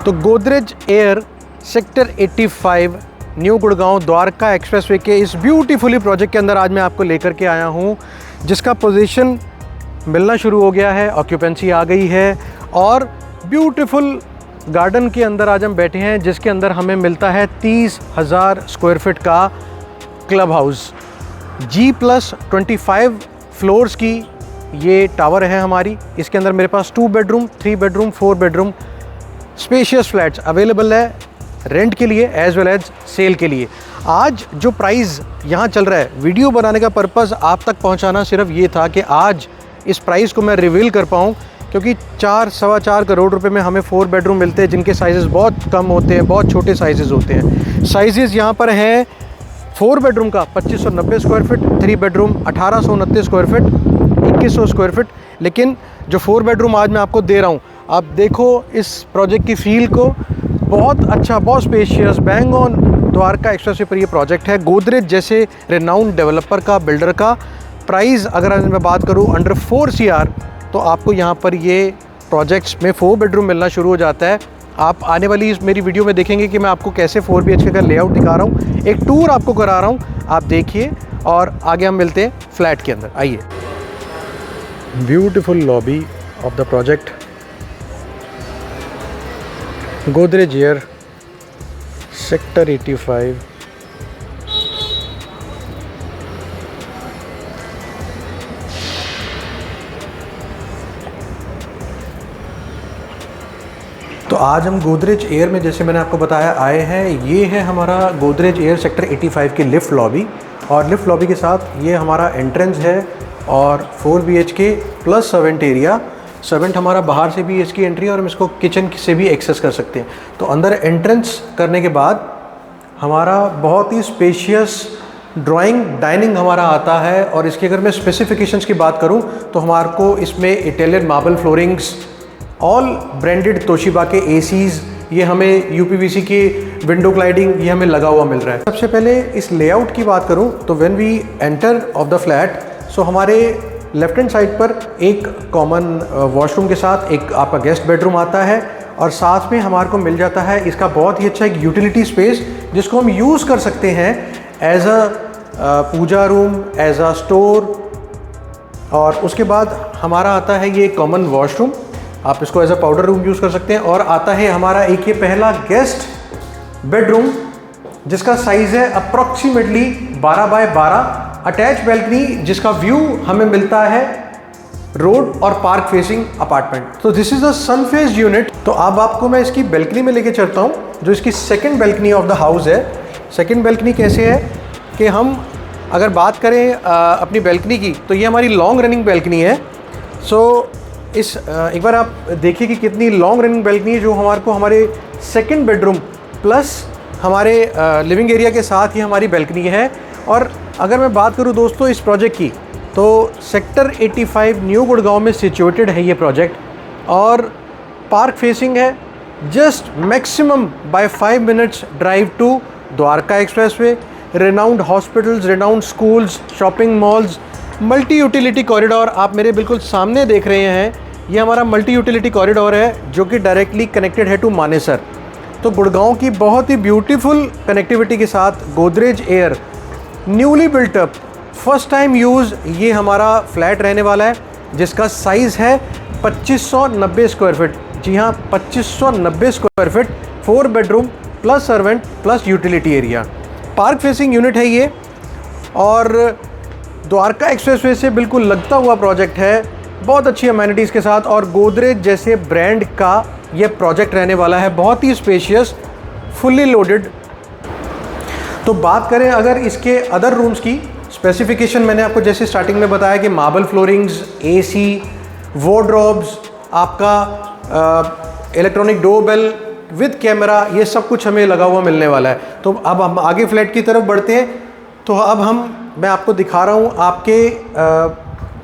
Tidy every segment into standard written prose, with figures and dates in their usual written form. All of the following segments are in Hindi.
तो Godrej air sector 85 new Gurgaon Dwarka expressway के इस ब्यूटीफुली प्रोजेक्ट के अंदर आज मैं आपको लेकर के आया हूं, जिसका पोजीशन मिलना शुरू हो गया है, ऑक्यूपेंसी आ गई है और ब्यूटीफुल गार्डन के अंदर आज हम बैठे हैं, जिसके अंदर हमें मिलता है 30,000 स्क्वायर फीट का क्लब हाउस। G+25 फ्लोर्स की ये टावर है हमारी। इसके अंदर मेरे पास 2 bedroom, 3 bedroom, 4 bedroom spacious flats available है रेंट के लिए एज वेल एज सेल के लिए। आज जो प्राइस यहाँ चल रहा है, वीडियो बनाने का पर्पज़ आप तक पहुँचाना सिर्फ ये था कि आज इस प्राइस को मैं रिवील कर पाऊँ, क्योंकि 4-4.25 करोड़ रुपए में हमें 4 बेडरूम मिलते हैं, जिनके साइज़ बहुत कम होते हैं, बहुत छोटे साइज़ होते हैं। साइज़ यहाँ पर हैं 4 बेडरूम का 2590 square feet, 3 bedroom 1829 square feet, 2100 square feet. लेकिन जो 4 बेडरूम आज मैं आपको दे रहा हूँ, आप देखो इस प्रोजेक्ट की फील को, बहुत अच्छा, बहुत spacious, bang on Dwarka expressway पर ये प्रोजेक्ट है। गोदरेज जैसे रिनाउंड डेवलपर का, बिल्डर का। प्राइस अगर आज मैं बात करूँ अंडर 4 CR, तो आपको यहाँ पर ये प्रोजेक्ट्स में 4 बेडरूम मिलना शुरू हो जाता है। आप आने वाली इस मेरी वीडियो में देखेंगे कि मैं आपको कैसे 4 BHK का लेआउट दिखा रहा हूँ, एक टूर आपको करा रहा हूँ, आप देखिए और आगे हम मिलते हैं फ्लैट के अंदर। आइए। Beautiful lobby of the project, Godrej air sector 85। तो आज हम गोदरेज एयर में, जैसे मैंने आपको बताया, आए हैं। ये है हमारा गोदरेज एयर सेक्टर 85 की लिफ्ट लॉबी, और लिफ्ट लॉबी के साथ ये हमारा एंट्रेंस है और 4 BHK plus servant area. Servant हमारा बाहर से भी इसकी एंट्री है और हम इसको किचन से भी एक्सेस कर सकते हैं। तो अंदर एंट्रेंस करने के बाद हमारा बहुत ही स्पेशियस ड्राइंग डाइनिंग हमारा आता है। और इसकी अगर मैं स्पेसिफिकेशंस की बात करूं तो हमारे को इसमें Italian marble floorings, all branded Toshiba के ACs, ये हमें UPVC की विंडो ग्लाइडिंग, ये हमें लगा हुआ मिल रहा है। सबसे पहले इस लेआउट की बात करूं तो when we enter of the flat, so हमारे लेफ्ट हैंड साइड पर एक कॉमन वॉशरूम के साथ एक आपका गेस्ट बेडरूम आता है, और साथ में हमारे को मिल जाता है इसका बहुत ही अच्छा एक यूटिलिटी स्पेस, जिसको हम यूज़ कर सकते हैं as a puja room, as a store. और उसके बाद हमारा आता है ये कॉमन वॉशरूम, आप इसको as a powder room use कर सकते हैं। और आता है हमारा एक ये पहला गेस्ट बेडरूम, जिसका साइज़ है अप्रॉक्सीमेटली 12 बाय 12, अटैच बैल्कनी, जिसका व्यू हमें मिलता है रोड और पार्क फेसिंग अपार्टमेंट। तो this is a sun faced unit. तो अब आपको मैं इसकी बैल्कनी में लेके चलता हूँ, जो इसकी second balcony of the house है। सेकंड बैल्कनी कैसे है कि हम अगर बात करें अपनी बैल्कनी की, तो ये हमारी लॉन्ग रनिंग बैल्कनी है। सो इस एक बार आप देखिए कि कितनी लॉन्ग रनिंग बैल्कनी है, जो हमारे को हमारे सेकंड बेडरूम प्लस हमारे लिविंग एरिया के साथ ही हमारी बैल्कनी है। और अगर मैं बात करूं दोस्तों इस प्रोजेक्ट की, तो सेक्टर 85 न्यू गुड़गांव में सिचुएटेड है ये प्रोजेक्ट, और पार्क फेसिंग है। Just maximum by 5 minutes drive to Dwarka expressway, renowned hospitals, renowned schools, shopping malls, multi utility corridor आप मेरे बिल्कुल सामने देख रहे हैं। ये हमारा मल्टी यूटिलिटी कॉरिडोर है, जो कि डायरेक्टली कनेक्टेड है टू मानेसर। तो गुड़गांव की बहुत ही ब्यूटीफुल कनेक्टिविटी के साथ Godrej air newly built up first time use ये हमारा फ्लैट रहने वाला है, जिसका साइज़ है 2590 स्क्वायर फीट। जी हाँ, 2590 square feet, 4 bedroom plus servant plus utility area, park facing unit है ये, और द्वारका एक्सप्रेसवे से बिल्कुल लगता हुआ प्रोजेक्ट है, बहुत अच्छी अमेनिटीज़ के साथ। और गोदरेज जैसे ब्रांड का ये प्रोजेक्ट रहने वाला है, बहुत ही स्पेशियस, फुल्ली लोडेड। तो बात करें अगर इसके अदर रूम्स की स्पेसिफिकेशन, मैंने आपको जैसे स्टार्टिंग में बताया कि मार्बल फ्लोरिंग्स, AC, वार्डरोब्स, आपका इलेक्ट्रॉनिक डोरबेल विद कैमरा, ये सब कुछ हमें लगा हुआ मिलने वाला है। तो अब हम आगे फ्लैट की तरफ बढ़ते हैं। तो अब मैं आपको दिखा रहा हूँ आपके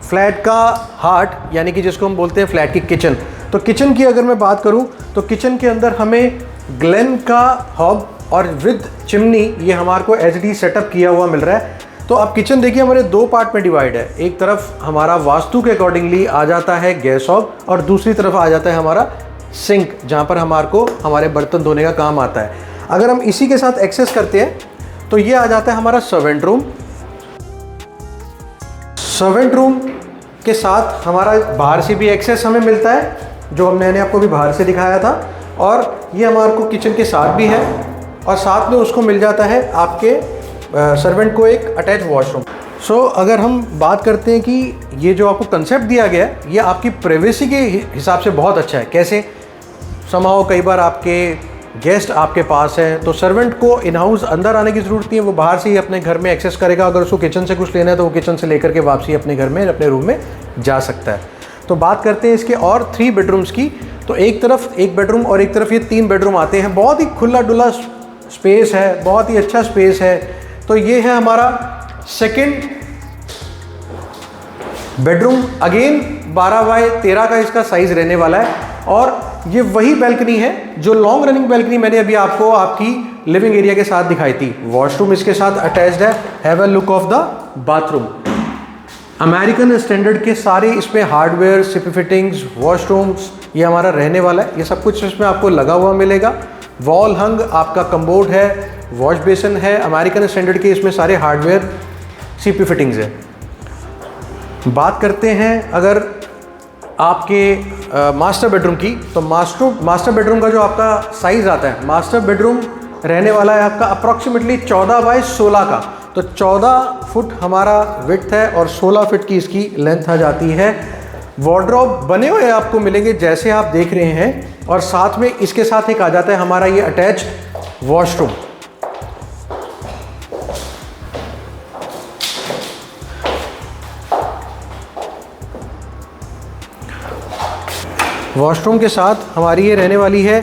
फ्लैट का हार्ट, यानी कि जिसको हम बोलते हैं फ्लैट की किचन। तो किचन की अगर मैं बात करूँ तो किचन के अंदर हमें ग्लेन का हॉब और विद चिमनी, ये हमारे को HD सेटअप किया हुआ मिल रहा है। तो अब किचन देखिए हमारे 2 पार्ट में डिवाइड है। एक तरफ हमारा वास्तु के अकॉर्डिंगली आ जाता है गैस हॉब, और दूसरी तरफ आ जाता है हमारा सिंक, जहाँ पर हमारे को हमारे बर्तन धोने का काम आता है। अगर हम इसी के साथ एक्सेस करते हैं तो ये आ जाता है हमारा सर्वेंट रूम। सर्वेंट रूम के साथ हमारा बाहर से भी एक्सेस हमें मिलता है, जो मैंने आपको भी बाहर से दिखाया था, और ये हमारे को किचन के साथ भी है, और साथ में उसको मिल जाता है आपके सर्वेंट को एक अटैच वॉशरूम। सो अगर हम बात करते हैं कि ये जो आपको कंसेप्ट दिया गया है, ये आपकी प्राइवेसी के हिसाब से बहुत अच्छा है। कैसे? समाओ कई बार आपके गेस्ट आपके पास है तो सर्वेंट को इन हाउस अंदर आने की ज़रूरत नहीं है, वो बाहर से ही अपने घर में एक्सेस करेगा। अगर उसको किचन से कुछ लेना है तो वो किचन से लेकर के वापसी अपने घर में, अपने रूम में जा सकता है। तो बात करते हैं इसके और 3 बेडरूम्स की। तो एक तरफ एक बेडरूम और एक तरफ ये 3 बेडरूम आते हैं। बहुत ही खुला डुला स्पेस है, बहुत ही अच्छा स्पेस है। तो ये है हमारा सेकेंड बेडरूम। अगेन 12 बाय 13 का इसका साइज़ रहने वाला है, और ये वही बैल्कनी है जो लॉन्ग रनिंग बैल्कनी मैंने अभी आपको आपकी लिविंग एरिया के साथ दिखाई थी। वॉशरूम इसके साथ अटैच्ड है। Have a look of the bathroom. American standard के सारे इसमें हार्डवेयर, सीपी फिटिंग्स, वॉशरूम्स ये हमारा रहने वाला है। ये सब कुछ इसमें आपको लगा हुआ मिलेगा। वॉल हंग आपका कम्बोर्ड है, वॉश बेसिन है, अमेरिकन स्टैंडर्ड के इसमें सारे हार्डवेयर, सीपी फिटिंग्स है। बात करते हैं अगर आपके मास्टर बेडरूम की, तो मास्टर बेडरूम का जो आपका साइज़ आता है, मास्टर बेडरूम रहने वाला है आपका अप्रॉक्सीमेटली 14 बाय 16 का। तो 14 फुट हमारा विड्थ है और 16 फुट की इसकी लेंथ आ जाती है। वार्डरोब बने हुए आपको मिलेंगे जैसे आप देख रहे हैं, और साथ में इसके साथ एक आ जाता है हमारा ये अटैच्ड वॉशरूम। वॉशरूम के साथ हमारी ये रहने वाली है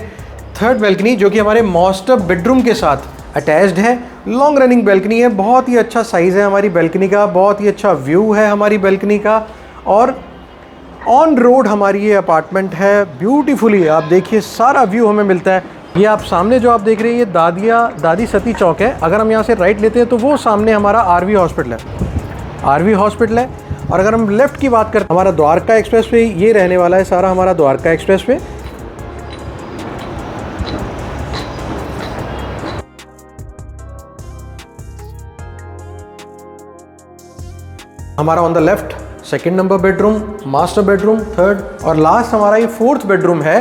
थर्ड बैल्कनी, जो कि हमारे मास्टर बेडरूम के साथ अटैच्ड है। लॉन्ग रनिंग बैल्कनी है, बहुत ही अच्छा साइज़ है हमारी बैल्कनी का, बहुत ही अच्छा व्यू है हमारी बैल्कनी का, और ऑन रोड हमारी ये अपार्टमेंट है। ब्यूटीफुली आप देखिए सारा व्यू हमें मिलता है। ये आप सामने जो आप देख रहे हैं ये दादी सती चौक है। अगर हम यहाँ से राइट लेते हैं तो वो सामने हमारा आरवी हॉस्पिटल है, आरवी हॉस्पिटल है। और अगर हम लेफ़्ट की बात करें, हमारा द्वारका एक्सप्रेस वे ये रहने वाला है सारा हमारा द्वारका एक्सप्रेस वे। हमारा on the left second number bedroom, master bedroom third, और लास्ट हमारा ये 4th बेडरूम है।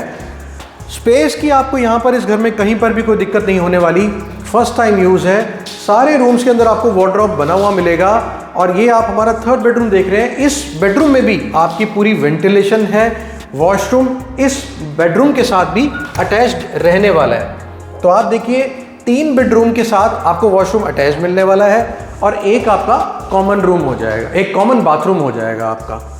स्पेस की आपको यहाँ पर इस घर में कहीं पर भी कोई दिक्कत नहीं होने वाली, फर्स्ट टाइम यूज़ है। सारे रूम्स के अंदर आपको वार्डरोब बना हुआ मिलेगा। और ये आप हमारा 3rd बेडरूम देख रहे हैं, इस बेडरूम में भी आपकी पूरी वेंटिलेशन है। वॉशरूम इस बेडरूम के साथ भी अटैच्ड रहने वाला है। तो आप देखिए 3 बेडरूम के साथ आपको वॉशरूम अटैच मिलने वाला है, और एक आपका कॉमन रूम हो जाएगा, एक कॉमन बाथरूम हो जाएगा आपका।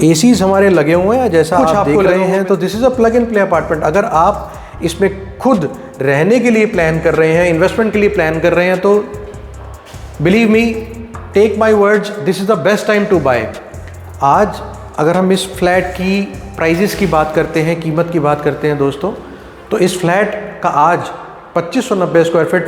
एसीज हमारे लगे हुए हैं जैसा आप देख रहे हैं। तो this is a plug and play apartment. अगर आप इसमें खुद रहने के लिए प्लान कर रहे हैं, इन्वेस्टमेंट के लिए प्लान कर रहे हैं, तो believe me, take my words, this is the best time to buy. आज अगर हम इस फ्लैट की प्राइजेस की बात करते हैं, कीमत की बात करते हैं दोस्तों, तो इस फ्लैट का आज 2590 स्क्वायर फीट